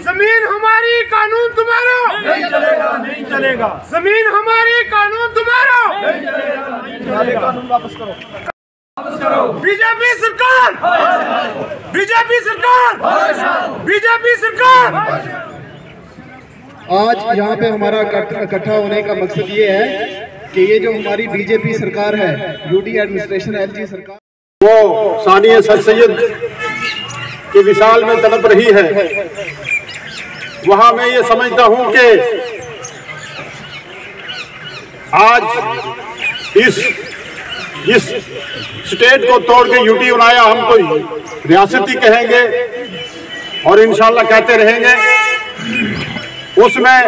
जमीन हमारी, कानून तुम्हारा नहीं चलेगा, नहीं चलेगा। जमीन हमारी, कानून तुम्हारा नहीं चलेगा, नहीं चलेगा। कानून वापस करो, वापस करो। बीजेपी सरकार, बीजेपी सरकार, बीजेपी सरकार। आज यहाँ पे हमारा इकट्ठा होने का मकसद ये है कि ये जो हमारी बीजेपी सरकार है, यूटी एडमिनिस्ट्रेशन एलजी सरकार, वो सानिया सर सैयद की विशाल में तड़प रही है। वहां मैं ये समझता हूं कि आज इस स्टेट को तोड़ के यूटी बनाया, हम कोई रियासती कहेंगे और इंशाल्लाह कहते रहेंगे। उसमें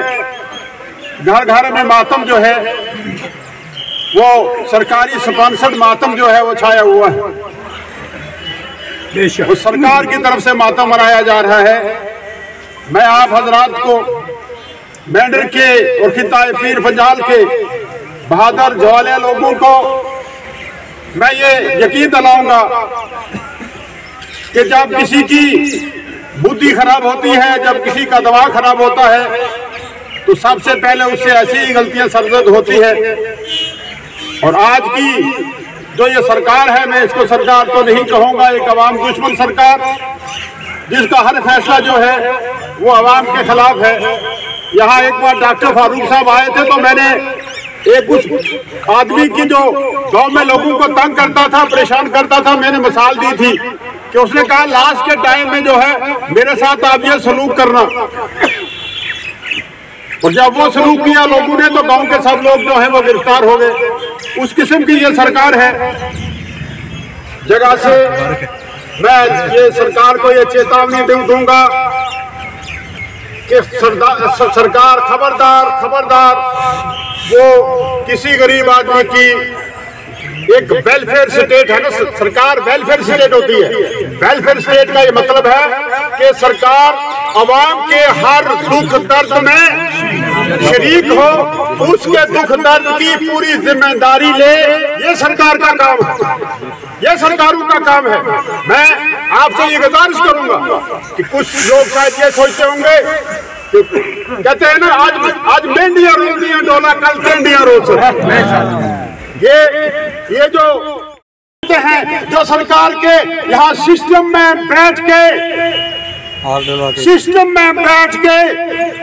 घर घर में मातम जो है वो सरकारी स्पॉन्सर्ड मातम जो है वो छाया हुआ है। वो सरकार की तरफ से मातम मनाया जा रहा है। मैं आप हजरात को मेंढर के और खिताए पीर पंजाल के बहादुर जवाले लोगों को मैं ये यकीन दिलाऊंगा कि जब किसी की बुद्धि खराब होती है, जब किसी का दिमाग खराब होता है, तो सबसे पहले उससे ऐसी ही गलतियां सरजद होती है। और आज की जो ये सरकार है, मैं इसको सरकार तो नहीं कहूँगा, एक अवाम दुश्मन सरकार, जिसका हर फैसला जो है वो अवाम के खिलाफ है। यहाँ एक बार डॉक्टर फारूक साहब आए थे तो मैंने एक उस आदमी की जो गांव में लोगों को तंग करता था, परेशान करता था, मैंने मिसाल दी थी कि उसने कहा लास्ट के टाइम में जो है मेरे साथ आप ये सलूक करना। और जब वो सलूक किया लोगों ने तो गांव के सब लोग जो है वो गिरफ्तार हो गए। उस किस्म की ये सरकार है। जगह से मैं ये सरकार को ये चेतावनी दूंगा कि सरकार खबरदार खबरदार, वो किसी गरीब आदमी की एक वेलफेयर स्टेट है ना, सरकार वेलफेयर स्टेट होती है। वेलफेयर स्टेट का ये मतलब है कि सरकार अवाम के हर दुख दर्द में शरीक हो, उसके दुख दर्द की पूरी जिम्मेदारी ले। ये सरकार का काम है, ये सरकारों का काम है। मैं आपसे ये गुजारिश करूंगा कि कुछ लोग शायद ये सोचते होंगे कि कहते हैं ना, आज मेंढियां रोती हैं डोला, कल टेंडियां रोज। ये जो हैं, जो सरकार के यहाँ सिस्टम में बैठ के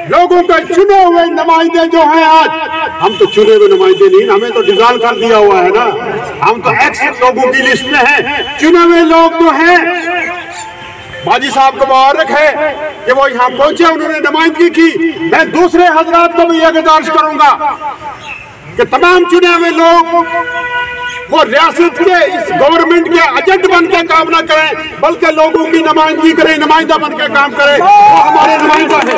लोगों के चुने हुए नुमाइंदे जो हैं, आज हम तो चुने हुए नुमाइंदे नहीं, हमें तो डिजाइन कर दिया हुआ है ना, हम तो एक्स लोगों की लिस्ट में हैं। चुने हुए लोग जो हैं, बाजी साहब को मुबारक है कि वो यहाँ पहुंचे, उन्होंने नुमाइंदगी की। मैं दूसरे हजरात को भी यह गुजारिश करूंगा कि तमाम चुने हुए लोग वो रियासत के इस गवर्नमेंट के एजेंट बन के काम ना करें, बल्कि लोगों की नुमाइंदगी करें, नुमाइंदा बन के काम करें। वो हमारे नुमाइंदा है।